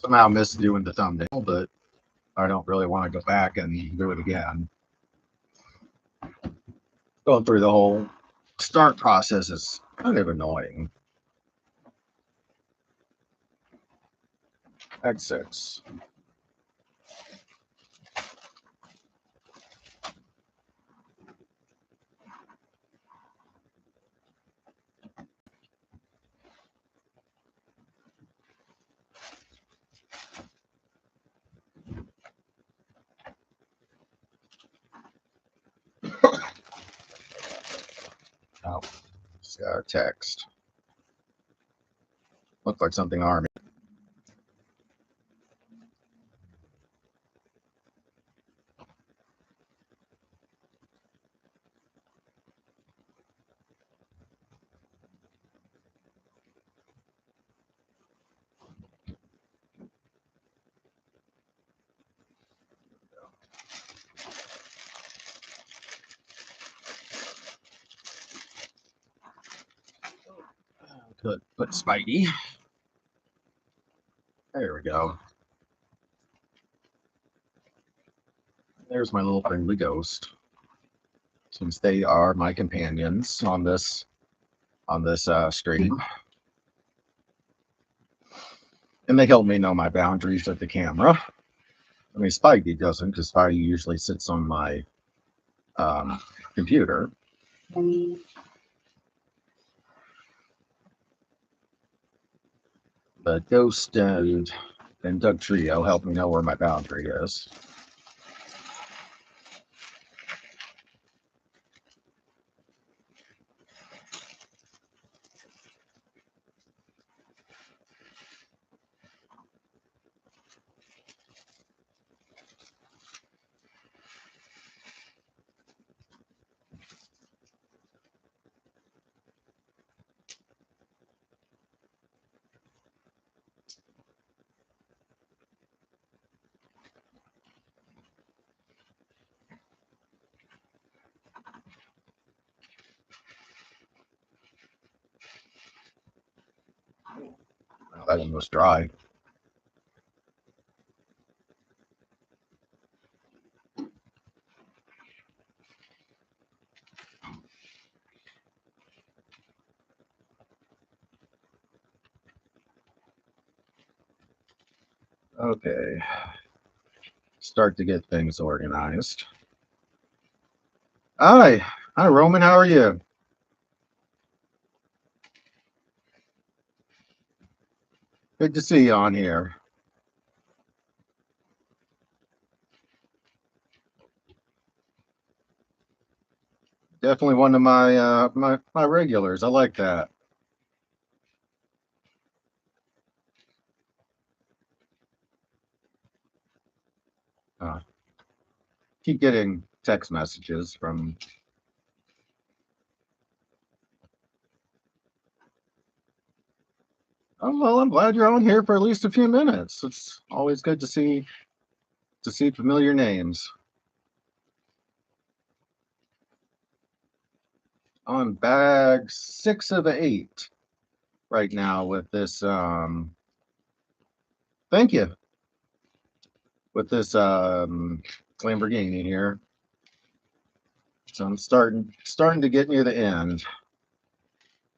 Somehow missed doing the thumbnail, but I don't really want to go back and do it again. Going through the whole start process is kind of annoying. X6. Oh, just got our text. Looks like something Army. Could put Spidey. There we go. There's my little friendly ghost. Since they are my companions on this stream, and they help me know my boundaries with the camera. I mean, Spidey doesn't, because Spidey usually sits on my computer. But Ghost and Doug Trio help me know where my boundary is. That one was dry. Okay. Start to get things organized. Hi, Roman. How are you? Good to see you on here. Definitely one of my my regulars. I like that. Keep getting text messages from. Oh well, I'm glad you're on here for at least a few minutes. It's always good to see familiar names. On bag 6 of 8 right now with this. Thank you. With this Lamborghini here. So I'm starting to get near the end.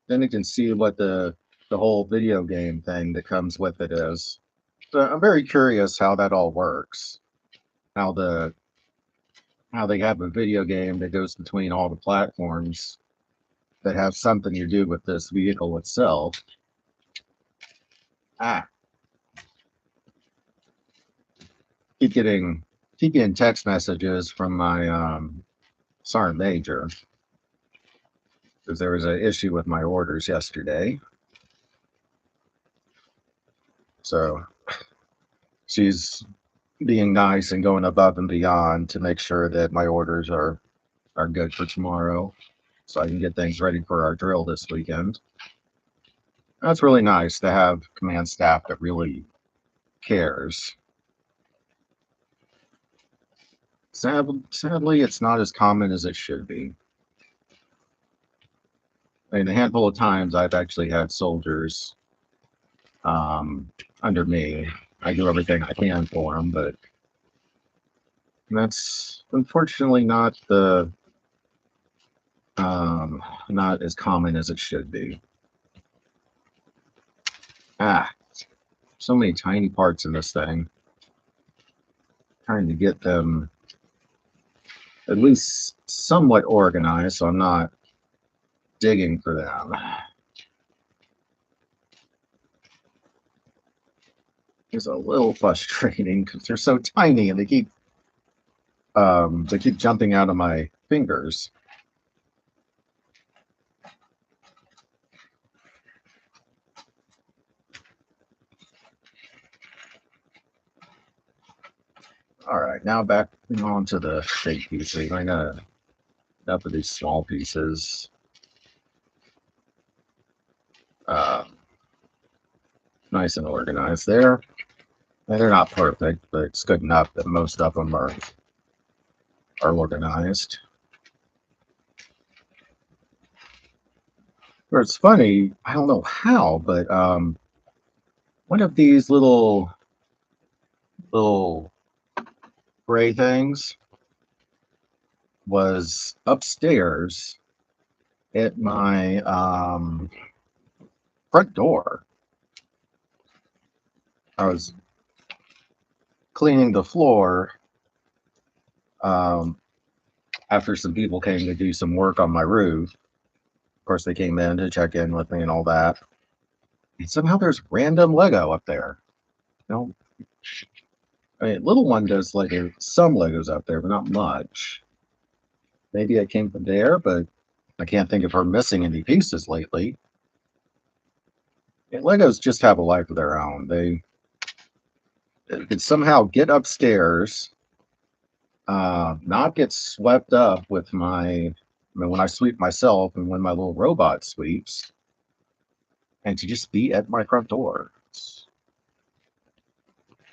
Then you can see what the whole video game thing that comes with it is. So I'm very curious how that all works. How they have a video game that goes between all the platforms that have something to do with this vehicle itself. Keep getting text messages from my Sergeant Major because there was an issue with my orders yesterday. So she's being nice and going above and beyond to make sure that my orders are good for tomorrow, so I can get things ready for our drill this weekend. That's really nice to have command staff that really cares. Sadly, it's not as common as it should be. I mean, a handful of times I've actually had soldiers under me I do everything I can for them, but that's unfortunately not as common as it should be. Ah, so many tiny parts in this thing. Trying to get them at least somewhat organized so I'm not digging for them. It's a little frustrating because they're so tiny and they keep jumping out of my fingers. All right, now back onto the big pieces. I'm gonna up with these small pieces. Uh, nice and organized there. And they're not perfect, but it's good enough that most of them are organized. But it's funny, I don't know how, but one of these little gray things was upstairs at my front door. I was cleaning the floor um, after some people came to do some work on my roof. Of course, they came in to check in with me and all that. And somehow there's random Lego up there. You know, I mean, little one does like some Legos up there, but not much. Maybe it came from there, but I can't think of her missing any pieces lately. And Legos just have a life of their own. They could somehow get upstairs, not get swept up with when I sweep myself and when my little robot sweeps, and to just be at my front door. It's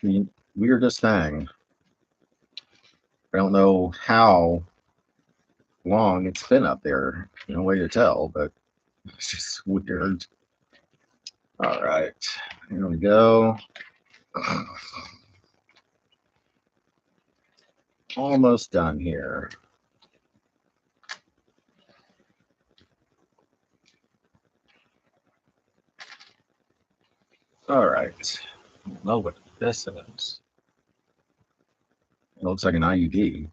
the weirdest thing. I don't know how long it's been up there. No way to tell, but it's just weird. All right, here we go. Almost done here. All right. I don't know what this is. It looks like an IUD.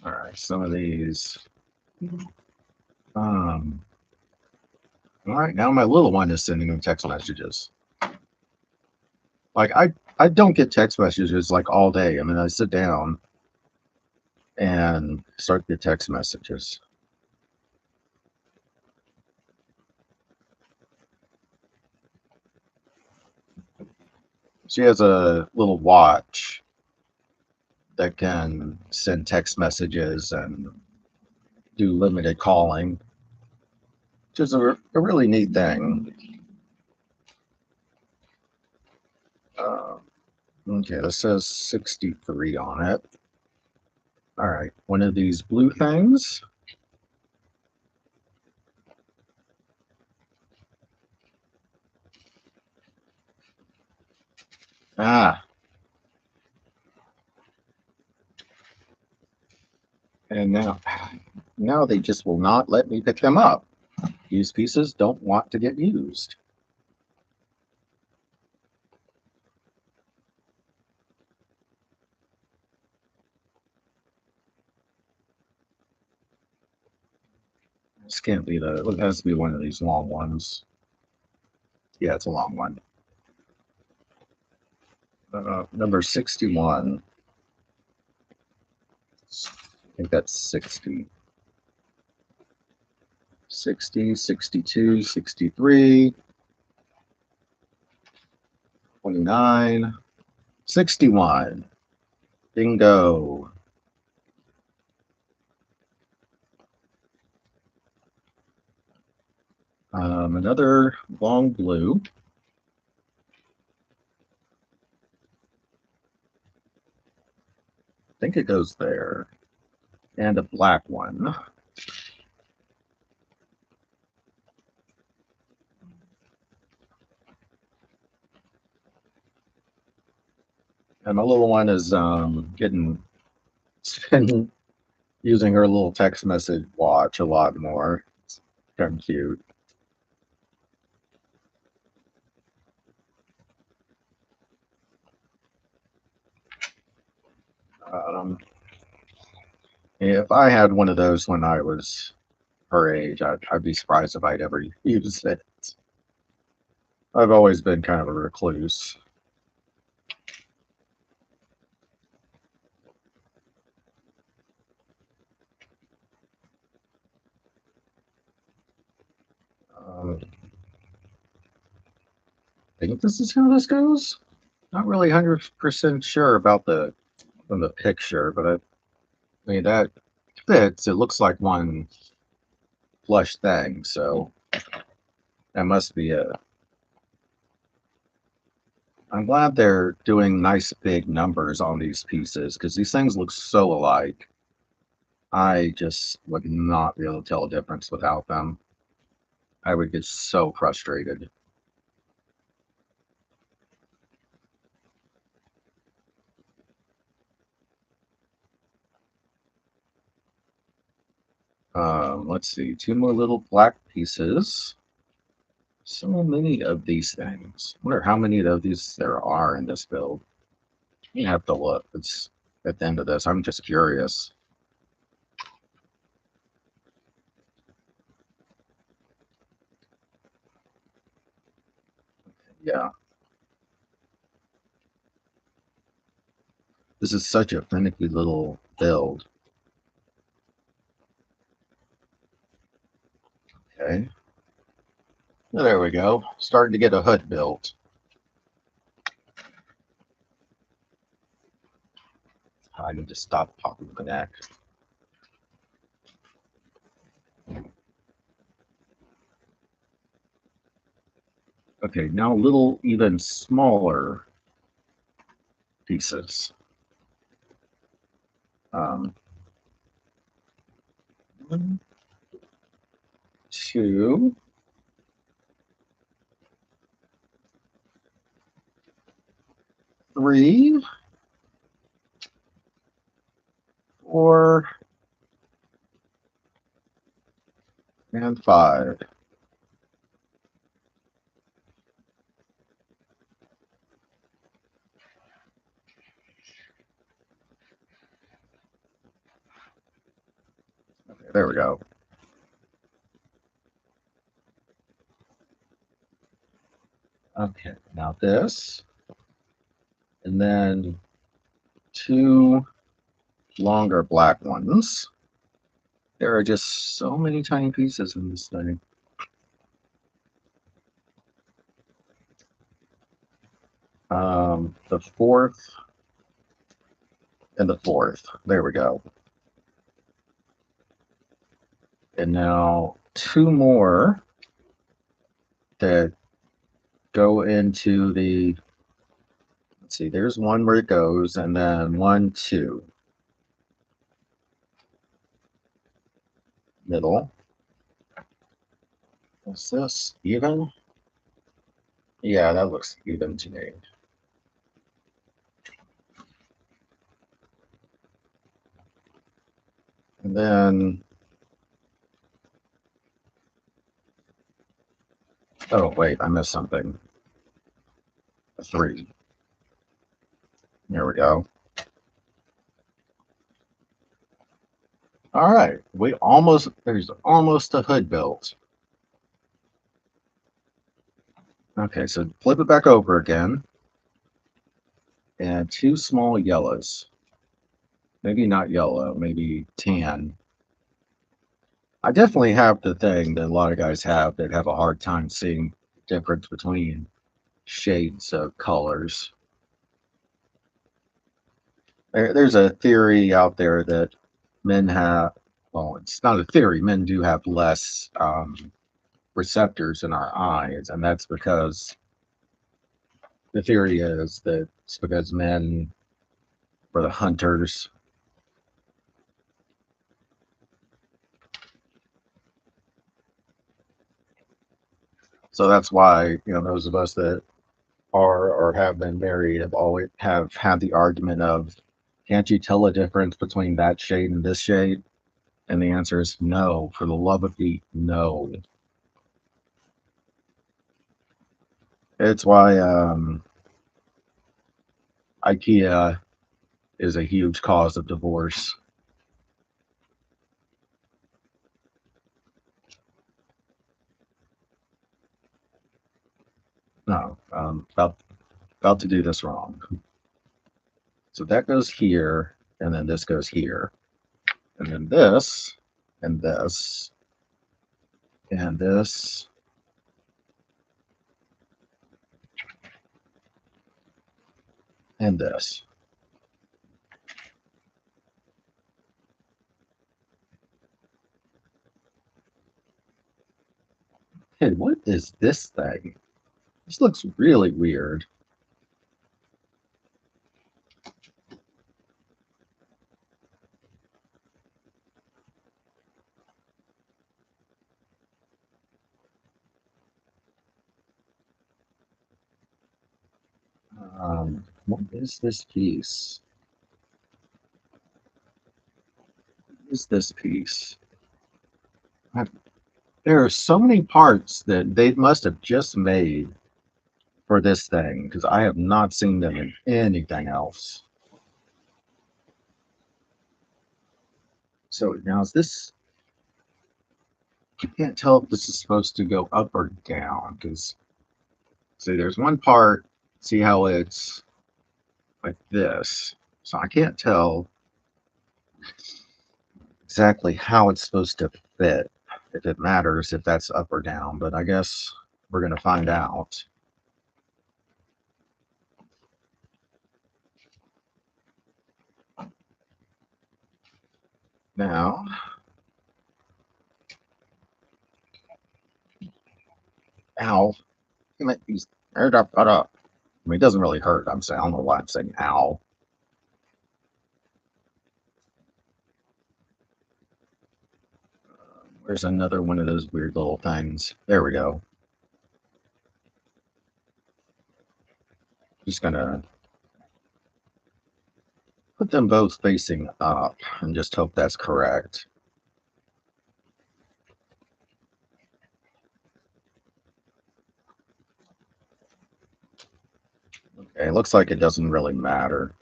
All right, some of these. Um, all right, now my little one is sending them text messages. Like I don't get text messages like all day. I mean, I sit down and start to get text messages. She has a little watch that can send text messages and do limited calling, which is a really neat thing. Uh, okay, this says 63 on it. All right, one of these blue things. Ah, and now they just will not let me pick them up. These pieces don't want to get used. This can't be it has to be one of these long ones. Yeah, it's a long one. Number 61. I think that's 60. 60, 62, 63, 29, 61. Bingo. Another long blue. I think it goes there. And a black one. And my little one is getting been using her little text message watch a lot more. It's kind of cute. Um, if I had one of those when I was her age, I'd be surprised if I'd ever use it. I've always been kind of a recluse. I think this is how this goes. Not really 100% sure about the from the picture, but I mean that fits. It looks like one flush thing, so that must be a. I'm glad they're doing nice big numbers on these pieces because these things look so alike. I just would not be able to tell a difference without them. I would get so frustrated. Let's see, two more little black pieces. So many of these things. I wonder how many of these there are in this build. You have to look. It's at the end of this. I'm just curious. Yeah, this is such a finicky little build. Okay. Well, there we go. Starting to get a hood built. I need to stop popping the neck. Okay, now little, even smaller pieces. Um, one, two, three, four, and five. Okay, there we go. Okay, now this, and then two longer black ones. There are just so many tiny pieces in this thing. The fourth and the fourth. There we go. And now two more that go into the, let's see, there's one where it goes, and then one, two. Middle. What's this? Even? Yeah, that looks even to me. And then, oh, wait, I missed something. Three. There we go. All right, there's almost a hood built. Okay, so flip it back over again. And two small yellows. Maybe not yellow, maybe tan. I definitely have the thing that a lot of guys have that have a hard time seeing the difference between shades of colors. There's a theory out there that men have, well, it's not a theory, men do have less receptors in our eyes, and that's because the theory is that it's because men were the hunters. So that's why, those of us that are or have been married have always have had the argument of, can't you tell a difference between that shade and this shade? And the answer is no. For the love of Pete, no. It's why IKEA is a huge cause of divorce. No, about to do this wrong. So that goes here, and then this goes here, and then this, and this, and this, and this. Hey, what is this thing? This looks really weird. What is this piece? What is this piece? There are so many parts that they must have just made for this thing because I have not seen them in anything else. So now is this? I can't tell if this is supposed to go up or down because see, there's one part. See how it's like this. So I can't tell exactly how it's supposed to fit, if it matters if that's up or down, but I guess we're going to find out. Now, ow. He's hurt up, cut up. I mean, it doesn't really hurt. I'm saying, I don't know why I'm saying ow. Where's another one of those weird little things? There we go. Just gonna put them both facing up and just hope that's correct. Okay, it looks like it doesn't really matter.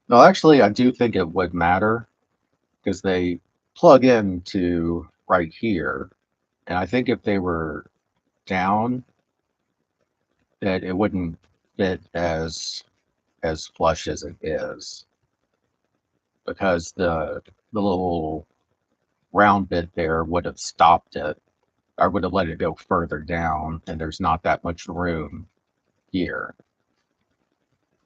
No, actually, I do think it would matter because they plug into right here. And I think if they were down, that it wouldn't fit as flush as it is because the little round bit there would have stopped it. I would have let it go further down, and there's not that much room here.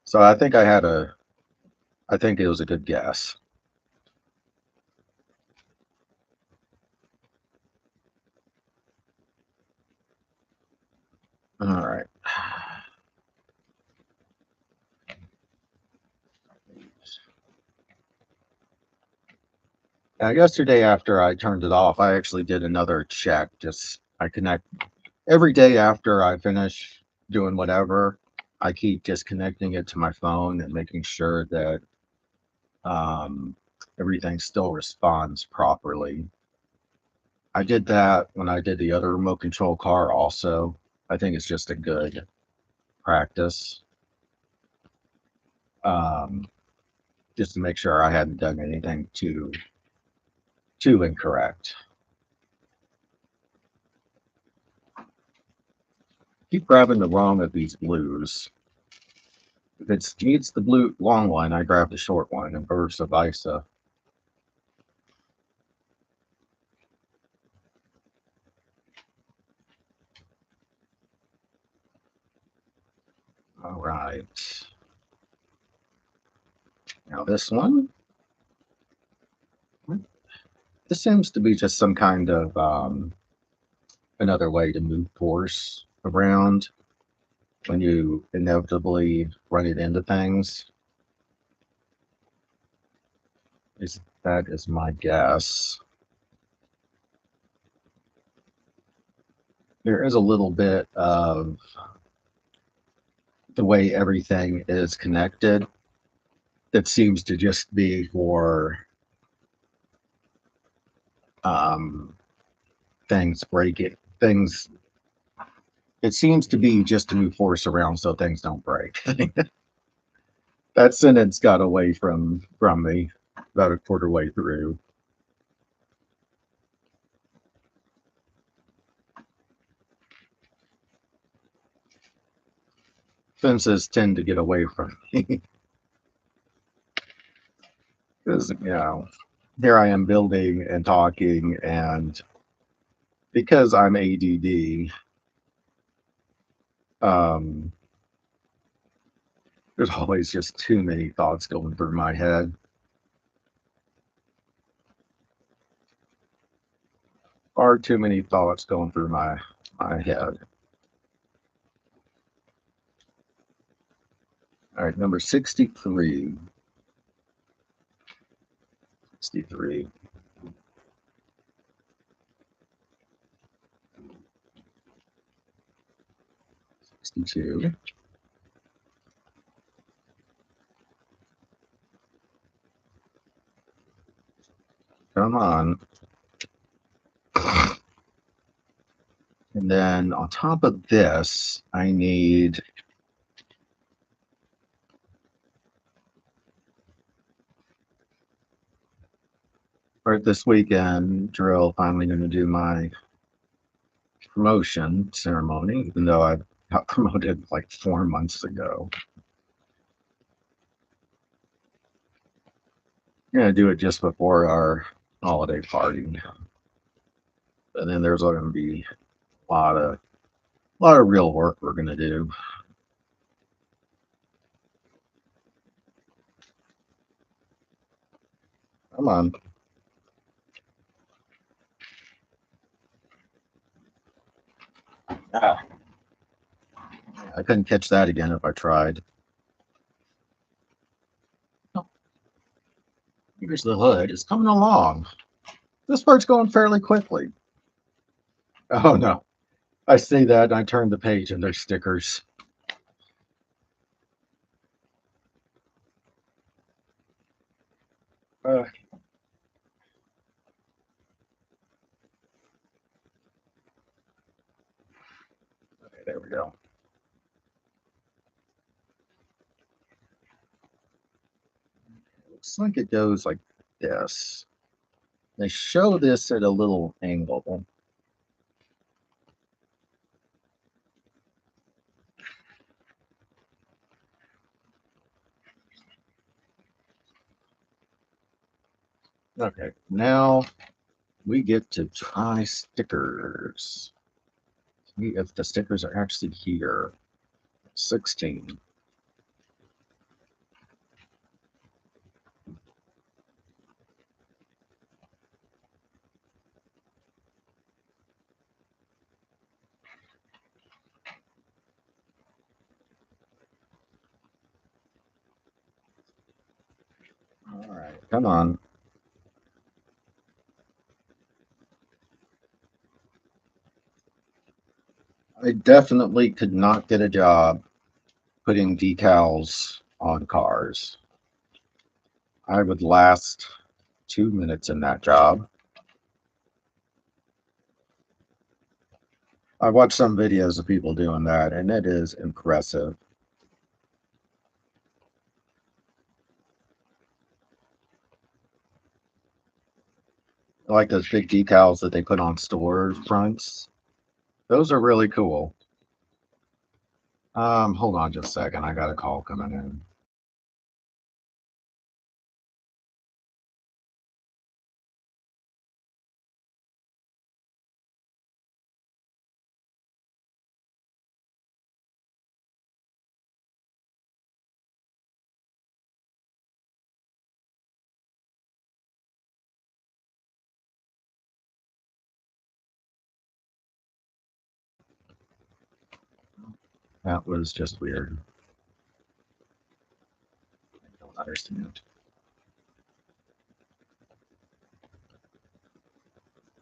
So I think it was a good guess. All right. Yesterday after I turned it off, I actually did another check. Just I connect every day after I finish doing whatever. I keep disconnecting it to my phone and making sure that um, everything still responds properly. I did that when I did the other remote control car also. I think it's just a good practice. Um, just to make sure I hadn't done anything too incorrect. Keep grabbing the wrong of these blues. If it needs the blue long one, I grab the short one, and vice versa. All right. Now this one. This seems to be just some kind of another way to move force around when you inevitably run it into things. That is my guess. There is a little bit of the way everything is connected, that seems to just be for um, things breaking things. It seems to be just to move force around so things don't break. That sentence got away from me about a quarter way through. Fences tend to get away from me because here I am building and talking, and because I'm ADD, um, there's always just too many thoughts going through my head. Far too many thoughts going through my head. All right, number 63. 63. 62. Come on. And then on top of this, I need right this weekend, drill, finally going to do my promotion ceremony, even though I got promoted like 4 months ago. I'm going to do it just before our holiday party. And then there's going to be a lot of real work we're going to do. Come on. Ah, I couldn't catch that again if I tried. Oh, here's the hood. It's coming along. This part's going fairly quickly. Oh no. I see that and I turn the page and there's stickers. Okay, there we go. Looks like it goes like this. They show this at a little angle. Okay, now we get to try stickers. See if the stickers are actually here. 16. All right, come on. I definitely could not get a job putting decals on cars. I would last 2 minutes in that job. I watched some videos of people doing that, and it is impressive. I like those big decals that they put on store fronts. Those are really cool. Hold on just a second. I got a call coming in. That was just weird. I don't understand.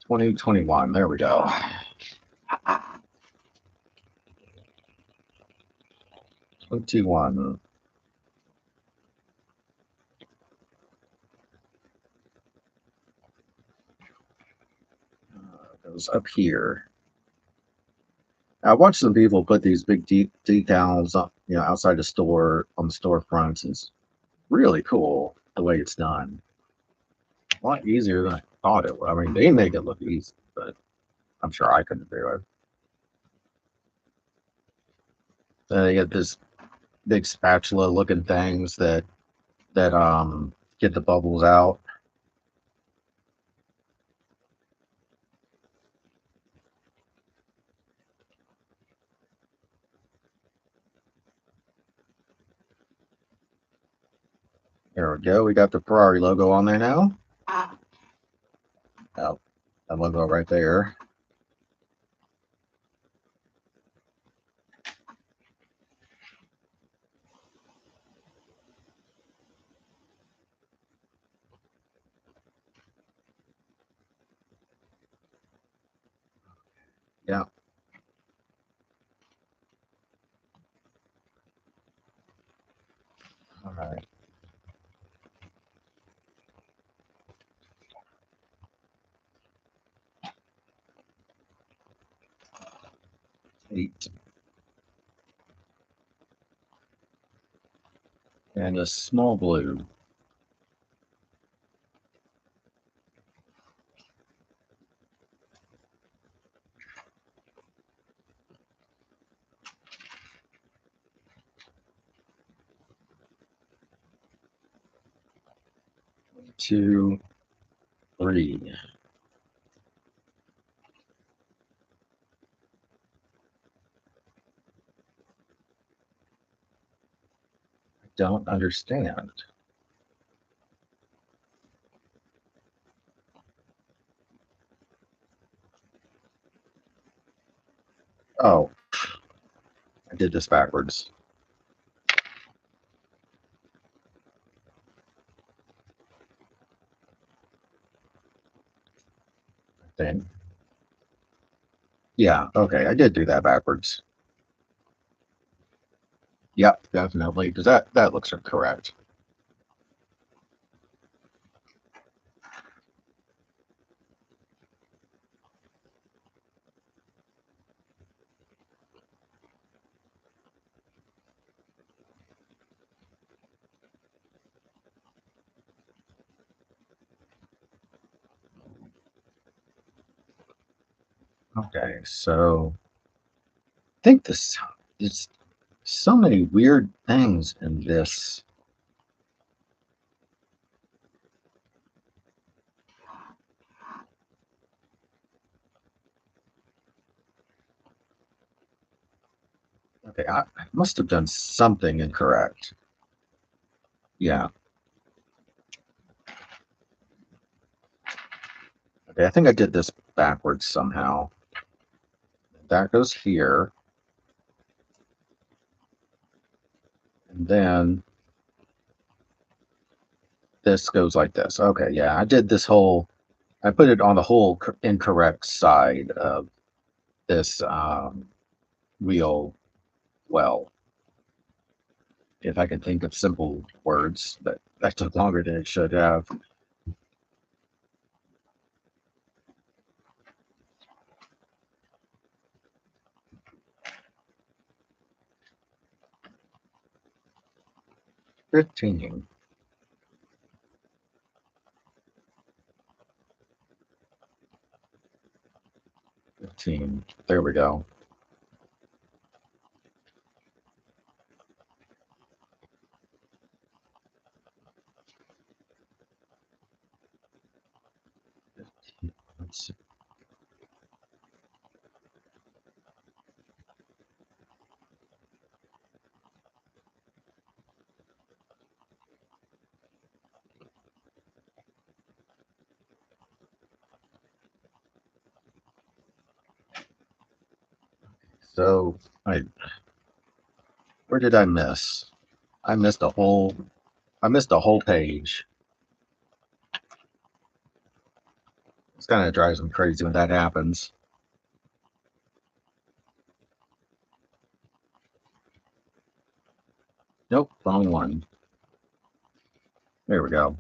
2021. There we go. OT1. Goes up here. I watched some people put these big decals up, outside the store on the storefronts. It's really cool the way it's done. A lot easier than I thought it would. I mean, they make it look easy, but I'm sure I couldn't do it. Then they get this big spatula looking things that get the bubbles out. There we go. We got the Ferrari logo on there now. Oh, that logo right there. Yeah. All right. Eight. And a small blue. Two, three. I don't understand. Oh, I did this backwards. Then, yeah, okay, I did do that backwards. Yep, definitely, because that looks correct. Okay, so I think this is so many weird things in this. Okay, I must have done something incorrect. Yeah. Okay, I think I did this backwards somehow. That goes here. And then this goes like this. Okay, yeah, I put it on the whole incorrect side of this wheel well. If I can think of simple words, but that took longer than it should have. 15. 15. There we go. Let's see. So where did I miss? I missed a whole I missed a whole page. It's kind of drives me crazy when that happens. wrong one. There we go.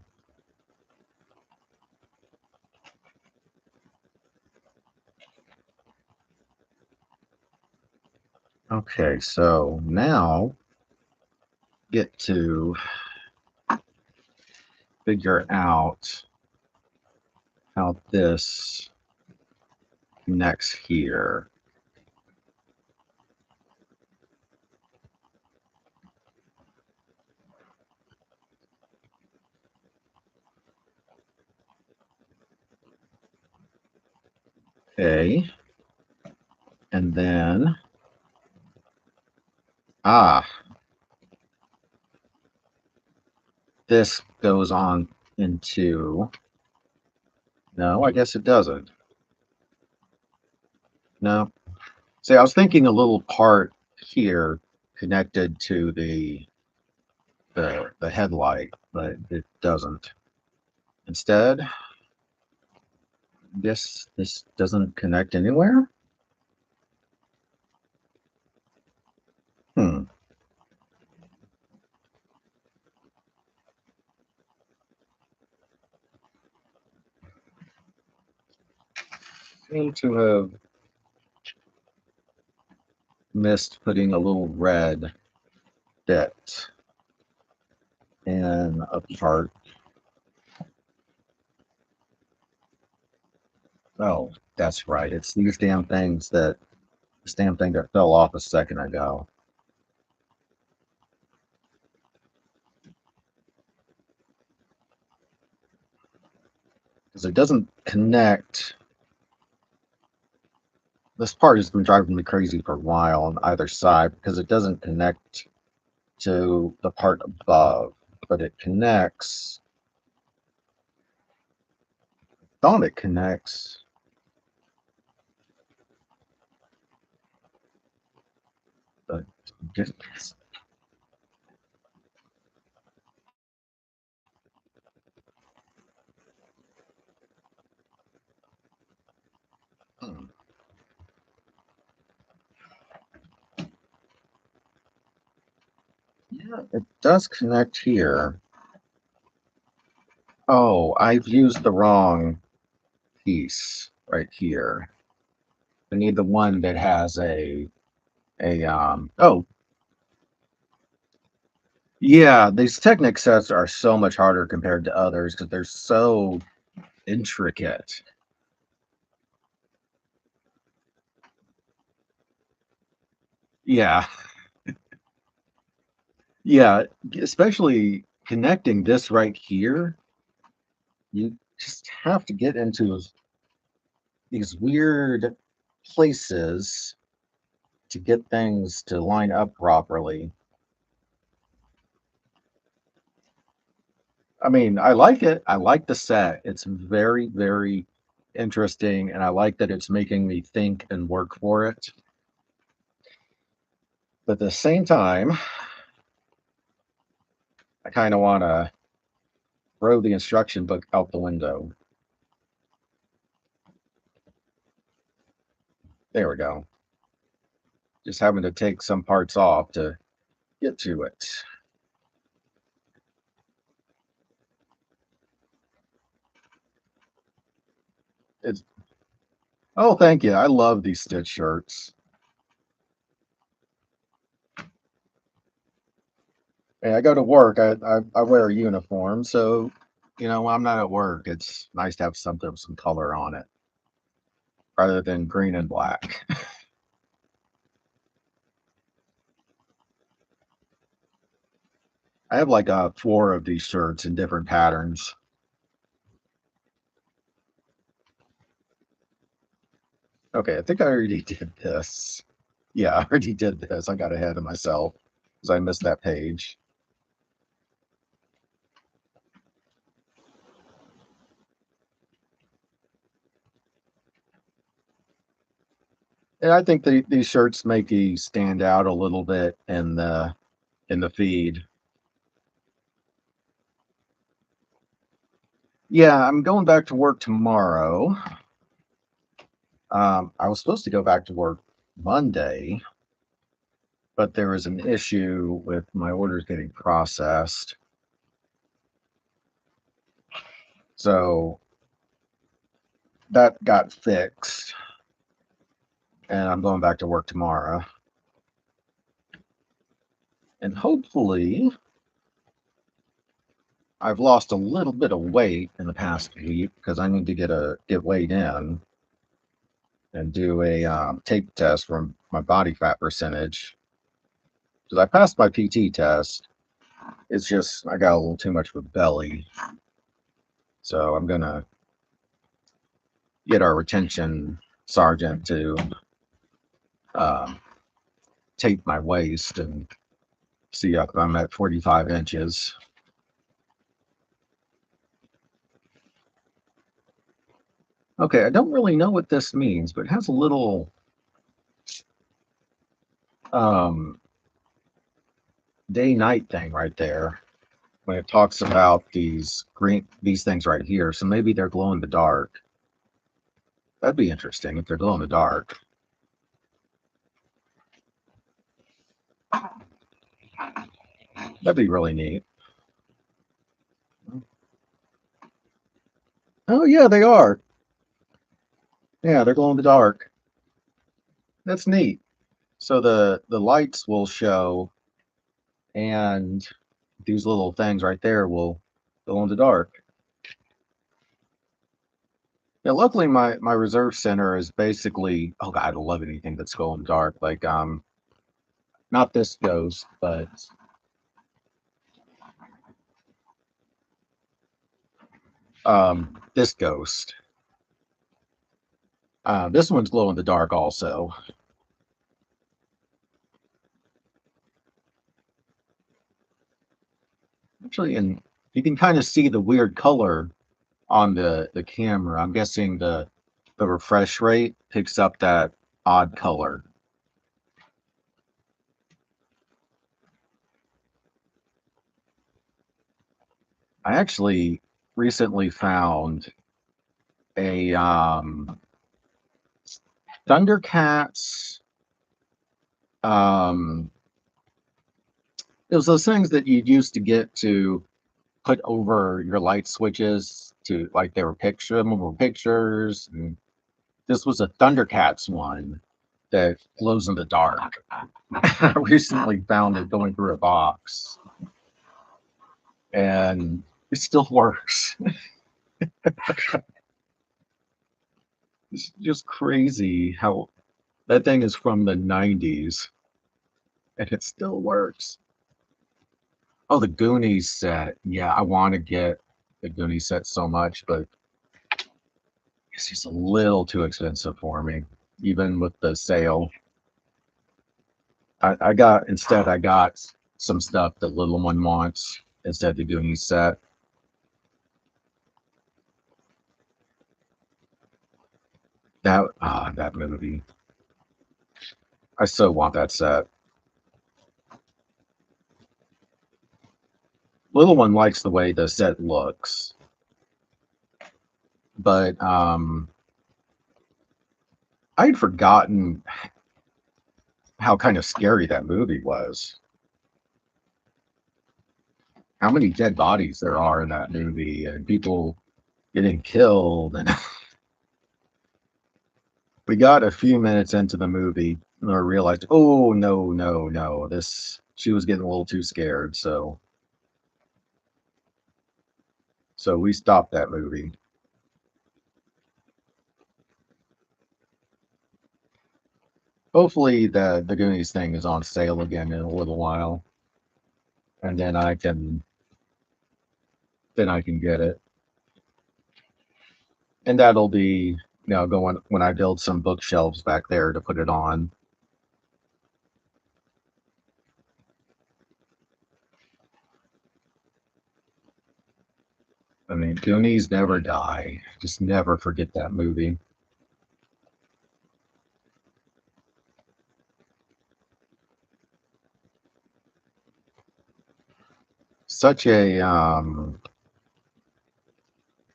Okay, so now get to figure out how this connects here. Okay, and then this goes on into, no, I guess it doesn't. No. See, I was thinking a little part here connected to the headlight, but it doesn't. Instead, this doesn't connect anywhere. Hmm. Seem to have missed putting a little red bit in a part. Oh, that's right. It's these damn things that this damn thing that fell off a second ago. Because it doesn't connect. This part has been driving me crazy for a while on either side because it doesn't connect to the part above, but it connects. Thought it connects. But just, hmm. Yeah, it does connect here. Oh, I've used the wrong piece right here. I need the one that has oh yeah, these Technic sets are so much harder compared to others because they're so intricate. Yeah, yeah, especially connecting this right here, you just have to get into these weird places to get things to line up properly. I mean, I like it. I like the set. It's very, very interesting, and I like that it's making me think and work for it. But at the same time, I kind of want to throw the instruction book out the window. There we go. Just having to take some parts off to get to it. It's oh, thank you. I love these stitch shirts. And I go to work. I wear a uniform, so when I'm not at work, it's nice to have something with some color on it rather than green and black. I have like four of these shirts in different patterns. Okay, I think I already did this. Yeah, I already did this. I got ahead of myself because I missed that page. And I think these shirts make you stand out a little bit in the feed. Yeah, I'm going back to work tomorrow. I was supposed to go back to work Monday, but there was an issue with my orders getting processed. So that got fixed, and I'm going back to work tomorrow. And hopefully, I've lost a little bit of weight in the past week because I need to get weighed in and do a tape test from my body fat percentage. Because I passed my PT test, it's just I got a little too much of a belly, so I'm gonna get our retention sergeant to um, tape my waist and see if I'm at 45 inches. Okay, I don't really know what this means, but it has a little um, day-night thing right there when it talks about these things right here. So maybe they're glow in the dark. That'd be interesting if they're glow in the dark. That'd be really neat. Oh yeah, they are. Yeah, they're glow in the dark. That's neat. So the lights will show, and these little things right there will glow in the dark. Yeah, luckily my reserve center is basically, oh god, I love anything that's glow in the dark. Like not this ghost, but this ghost. This one's glow in the dark also. Actually, and you can kind of see the weird color on the camera. I'm guessing the refresh rate picks up that odd color. I actually recently found a Thundercats. Um, it was those things that you'd used to get to put over your light switches to like they were movable pictures. And this was a Thundercats one that glows in the dark. I recently found it going through a box, and it still works. It's just crazy how that thing is from the 90s and it still works. Oh, the Goonies set. Yeah, I want to get the Goonies set so much, but it's just a little too expensive for me, even with the sale. I got some stuff that little one wants instead of the Goonies set. That movie. I so want that set. Little one likes the way the set looks, but I'd forgotten how kind of scary that movie was. How many dead bodies there are in that movie and people getting killed. And we got a few minutes into the movie and I realized, oh no, no, no, this she was getting a little too scared. So we stopped that movie. Hopefully the Goonies thing is on sale again in a little while. And then I can get it. And that'll be going when I build some bookshelves back there to put it on. I mean, Goonies never die. Just never forget that movie. Such a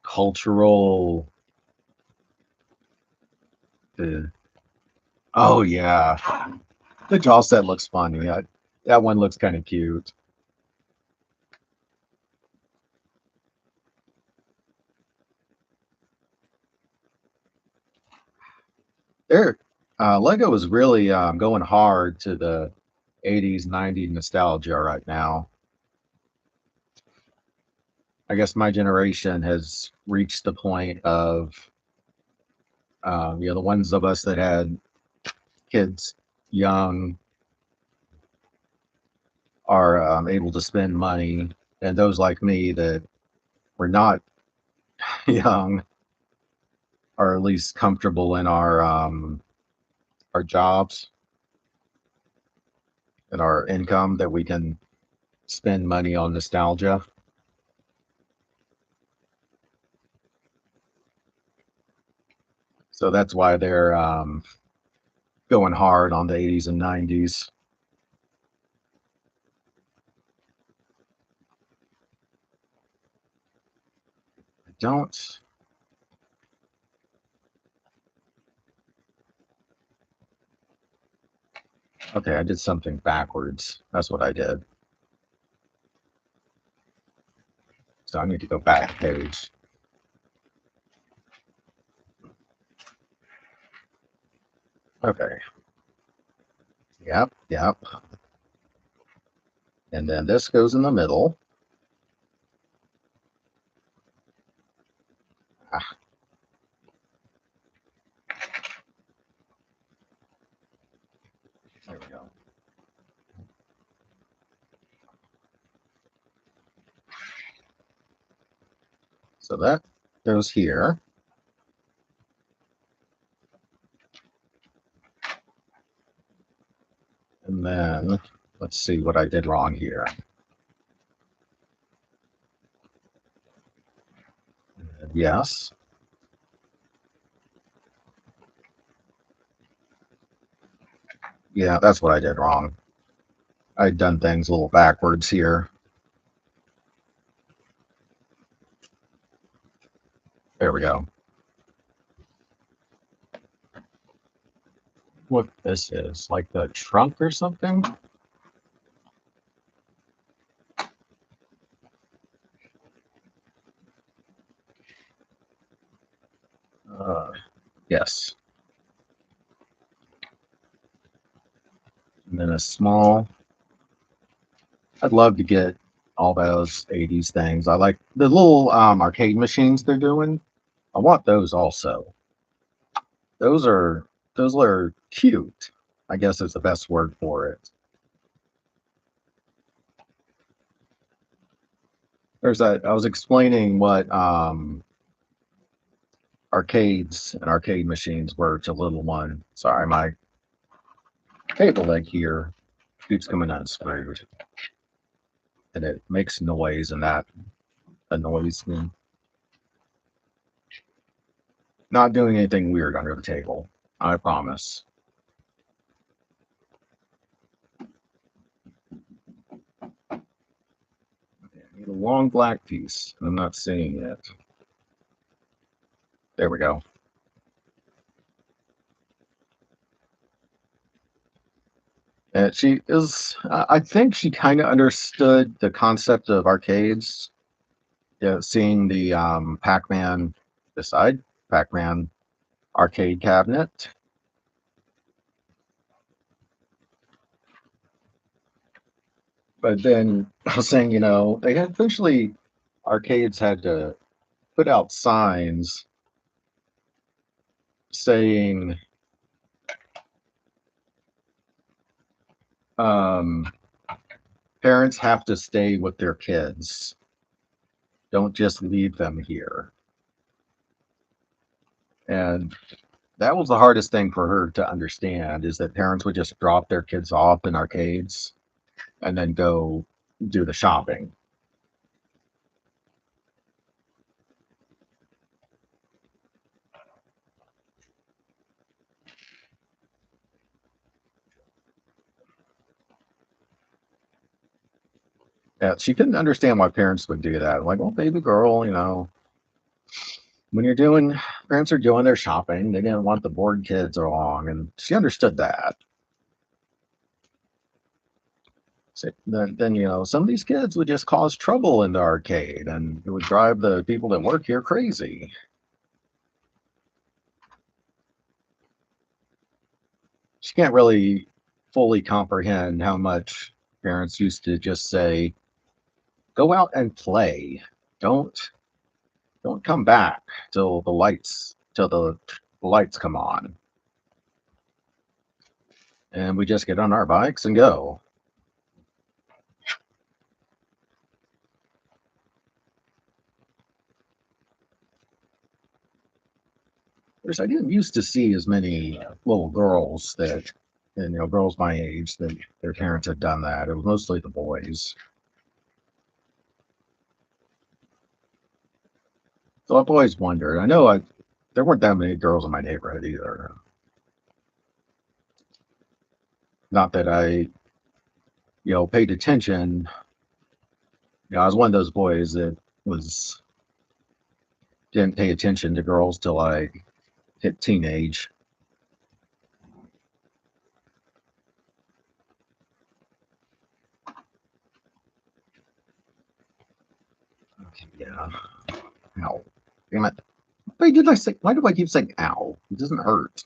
cultural. Uh, oh yeah, The draw set looks funny. That one looks kind of cute. There, Lego is really going hard to the 80s, 90s nostalgia right now. I guess my generation has reached the point of, the ones of us that had kids young are able to spend money, and those like me that were not young are at least comfortable in our jobs and our income that we can spend money on nostalgia. So that's why they're going hard on the 80s and 90s. I don't. Okay, I did something backwards. That's what I did. So I need to go back page. Okay. Yep, yep. And then this goes in the middle. Ah, there we go. So that goes here. And then let's see what I did wrong here. Yes. Yeah, that's what I did wrong. I'd done things a little backwards here. There we go. What this is, like the trunk or something? Uh, yes. And then a small. I'd love to get all those 80s things. I like the little arcade machines they're doing. I want those also. Those are those are cute. I guess is the best word for it. There's that I was explaining what arcades and arcade machines were to little one. Sorry, my cable leg here keeps coming unscrewed. And it makes noise, and that annoys me. Not doing anything weird under the table, I promise. Okay, I need a long black piece. I'm not seeing it. There we go. And she is, I think she kind of understood the concept of arcades. Yeah, seeing the Pac-Man, beside Pac-Man arcade cabinet. But then I was saying, they had eventually arcades had to put out signs saying, um, parents have to stay with their kids. Don't just leave them here. And that was the hardest thing for her to understand is that parents would just drop their kids off in arcades and then go do the shopping. Yeah, she couldn't understand why parents would do that. Like, well, baby girl, when you're doing, parents are doing their shopping, they didn't want the bored kids along, and she understood that. Then you know, some of these kids would just cause trouble in the arcade, and it would drive the people that work here crazy. She can't really fully comprehend how much parents used to just say, "Go out and play. Don't don't come back till the lights come on." And we just get on our bikes and go. Which I didn't used to see as many little girls that, and you know, girls my age that their parents had done that. It was mostly the boys. So I've always wondered. There weren't that many girls in my neighborhood either. Not that I, paid attention. I was one of those boys that was didn't pay attention to girls till I hit teenage. Yeah. Ow. Damn it. Why do I keep saying ow? It doesn't hurt.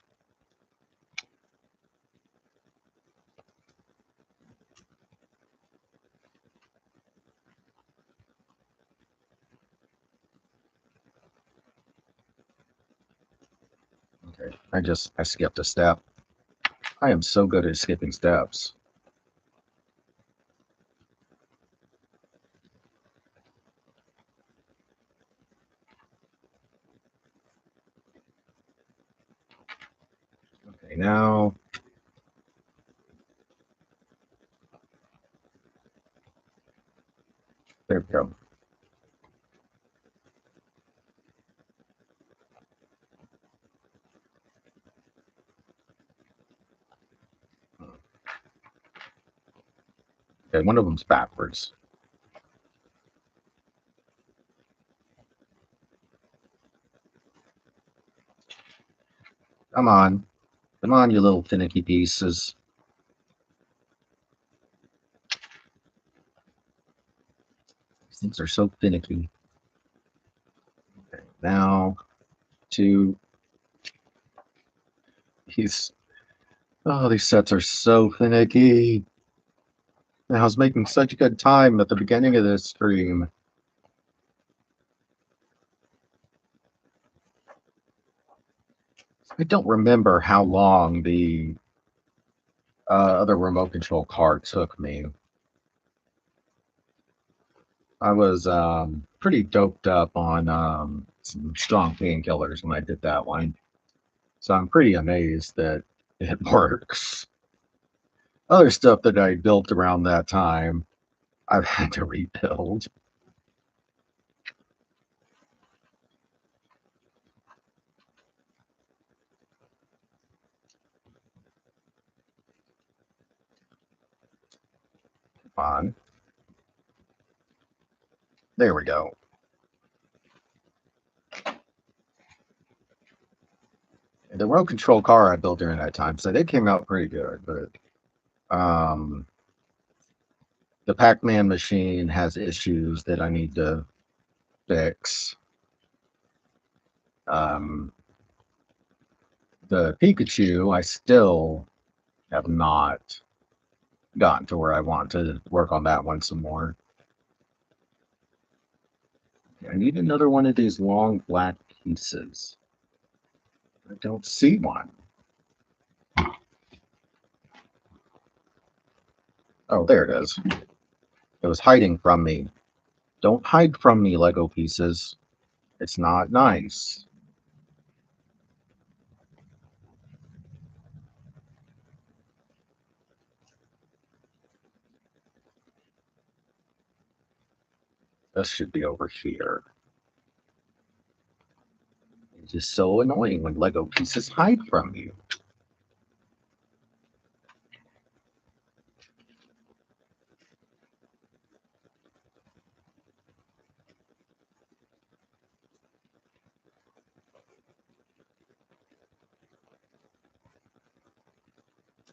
Okay. I skipped a step. I am so good at skipping steps. Okay, now there we go. Okay, one of them's backwards. Come on. Come on, you little finicky pieces. These things are so finicky. Okay, now to he's these sets are so finicky. And I was making such a good time at the beginning of this stream. I don't remember how long the other remote control car took me. I was pretty doped up on some strong painkillers when I did that one. So I'm pretty amazed that it works. Other stuff that I built around that time, I've had to rebuild. On. There we go. The remote control car I built during that time, so they came out pretty good. But the Pac-Man machine has issues that I need to fix. Um, the Pikachu, I still have not gotten to where I want to work on that one some more. I need another one of these long black pieces. I don't see one. Oh, there it is. It was hiding from me. Don't hide from me, Lego pieces. It's not nice. This should be over here. It's just so annoying when Lego pieces hide from you.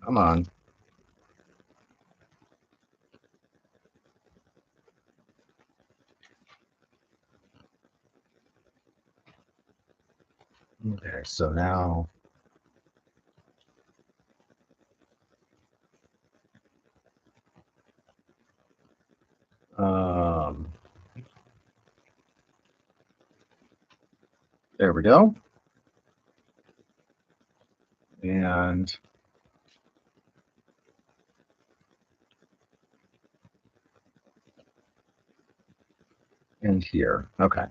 Come on. Okay, so now um, there we go. And in here. Okay.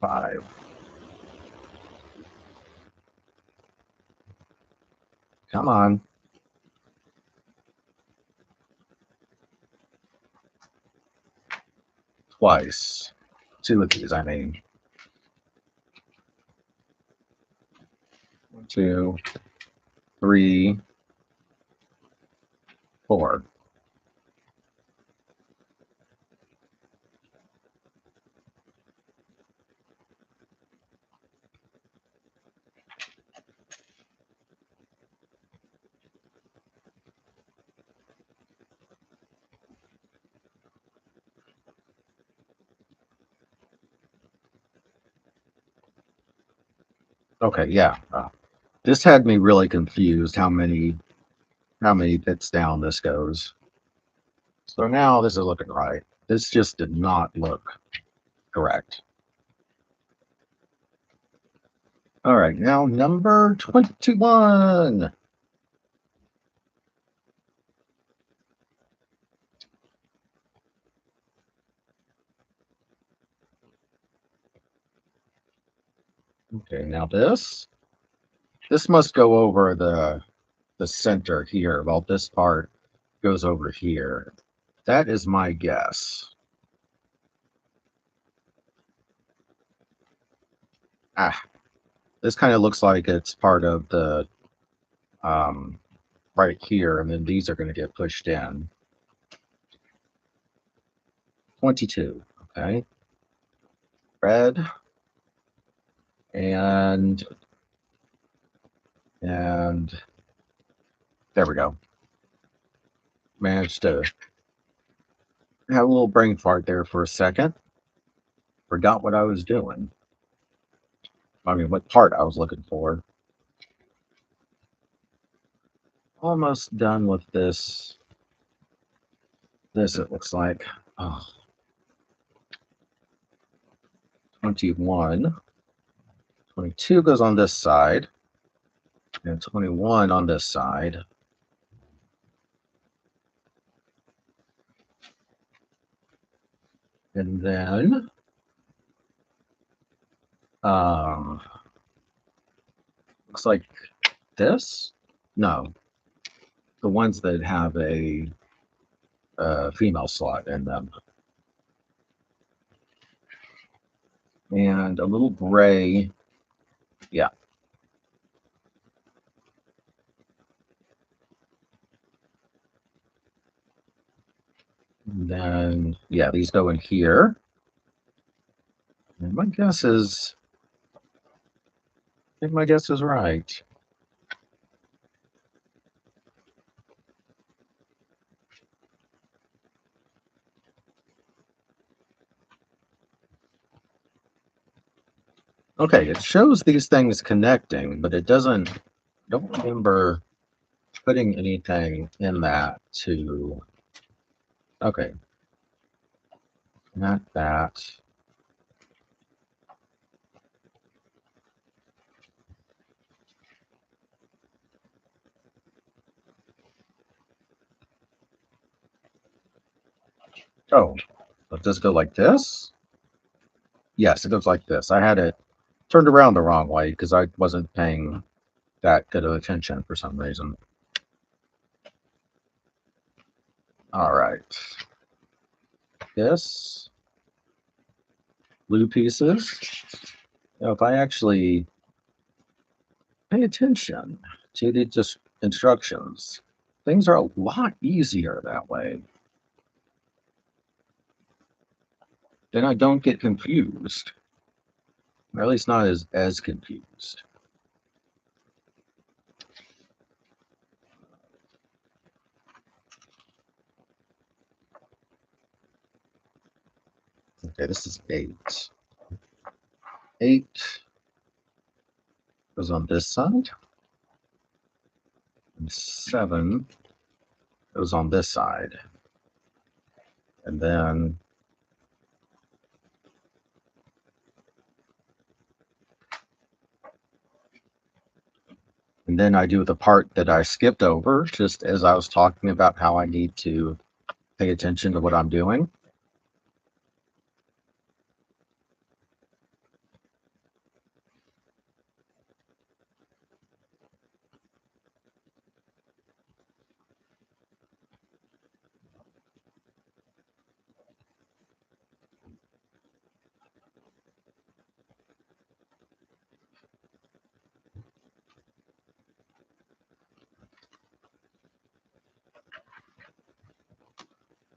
5. Come on. Twice. 2 of these, I mean. 1, 2, 3, 4. Okay, yeah. This had me really confused how many bits down this goes. So now this is looking right. This just did not look correct. All right, now number 21. Okay, now this must go over the center here. Well, this part goes over here. That is my guess. Ah, this kind of looks like it's part of the um, right here, and then these are going to get pushed in. 22. Okay, red and there we go. Managed to have a little brain fart there for a second. Forgot what I was doing. I mean, what part I was looking for. Almost done with this. This, it looks like. Oh, 21. 22 goes on this side, and 21 on this side. And then looks like this. No, the ones that have a female slot in them. And a little gray. Yeah. And then, yeah, these go in here. And my guess is, I think my guess is right. Okay, it shows these things connecting, but it doesn't, I don't remember putting anything in that to, okay, not that. Oh, does this go like this? Yes, it goes like this. I had it turned around the wrong way because I wasn't paying that good of attention for some reason. All right. This blue pieces. Now, if I actually pay attention to the just instructions, things are a lot easier that way. Then I don't get confused, or at least not as confused. Okay, this is 8. 8 goes on this side, and 7 goes on this side. And then I do the part that I skipped over, just as I was talking about how I need to pay attention to what I'm doing.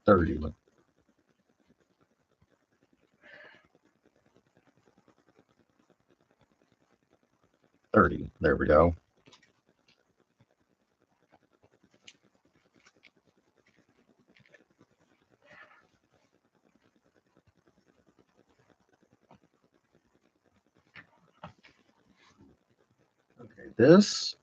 Thirty. 30. There we go. Okay, this.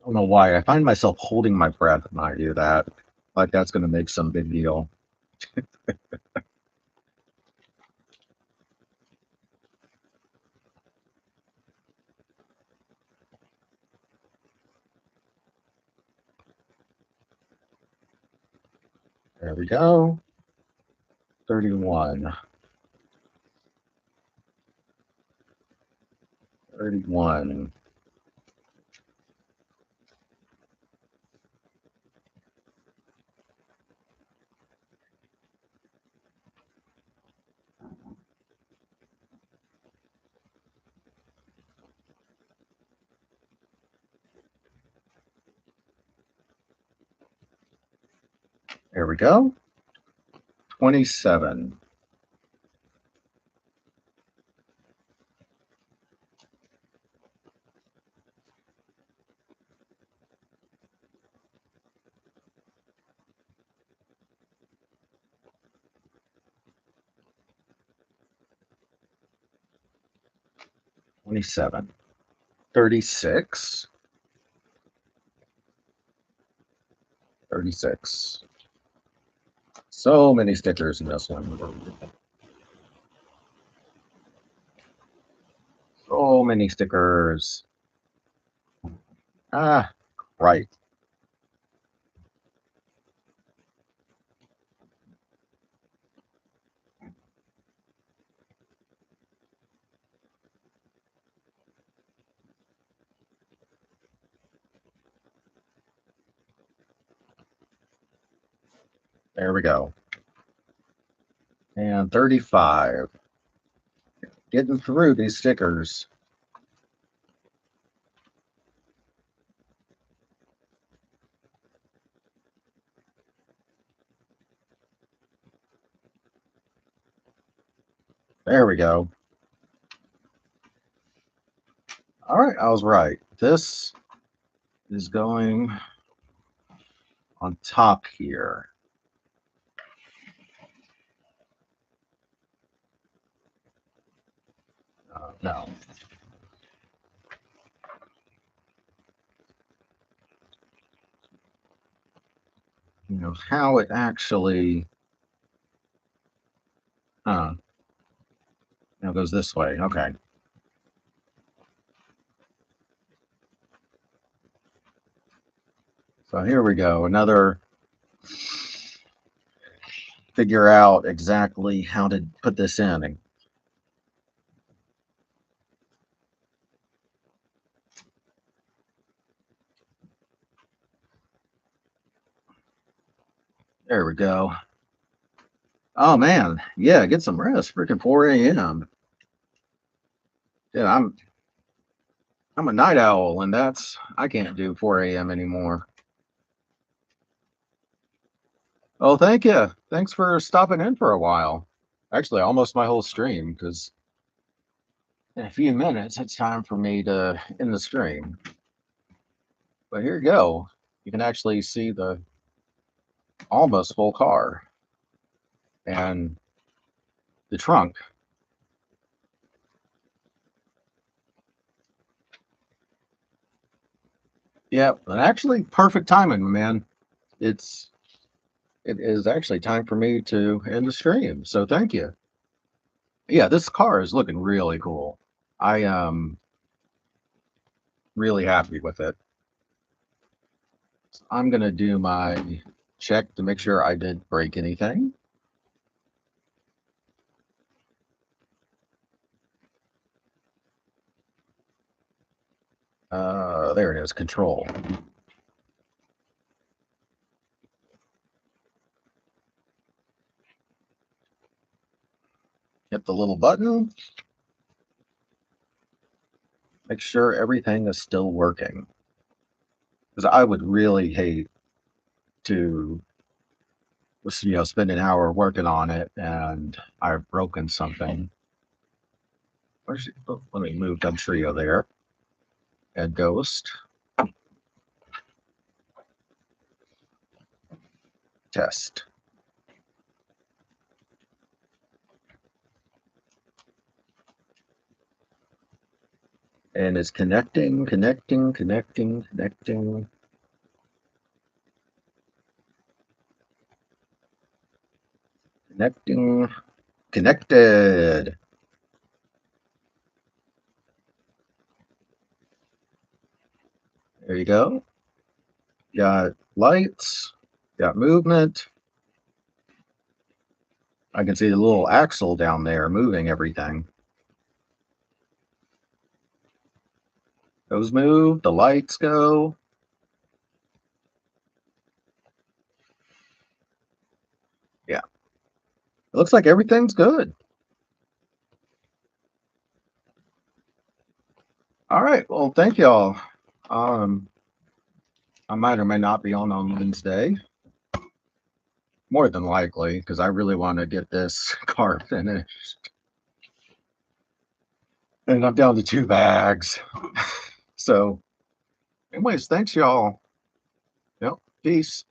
I don't know why. I find myself holding my breath when I do that. Like that's going to make some big deal. There we go. 31. 31. There we go. 27. $27. 36. 36. So many stickers in this one. So many stickers. Ah, right. There we go. And 35. Getting through these stickers. There we go. All right, I was right. This is going on top here. No. You know, how it actually goes this way. Okay. So here we go. Another figure out exactly how to put this in. There we go. Oh man, yeah, get some rest. Freaking 4 a.m. Yeah, I'm a night owl, and I can't do 4 a.m. anymore. Oh, thank you. Thanks for stopping in for a while. Actually, almost my whole stream, because in a few minutes it's time for me to end the stream. But here you go. You can actually see the almost full car and the trunk. Yep, and actually perfect timing, man. It's it is actually time for me to end the stream. So thank you. Yeah, this car is looking really cool. I am really happy with it. I'm gonna do my check to make sure I didn't break anything. There it is, control. Hit the little button. Make sure everything is still working. Because I would really hate to, spend an hour working on it and I've broken something. Let me move that trio there. And ghost. Test. And it's connecting, connecting, connecting, connecting. Connecting, connected. There you go. Got lights, got movement. I can see the little axle down there moving everything. Those move, the lights go. Yeah, it looks like everything's good. All right, well, thank y'all. Um, I might or may not be on Wednesday. More than likely, because I really want to get this car finished. And I'm down to 2 bags. So, anyways, thanks y'all. Yep, peace.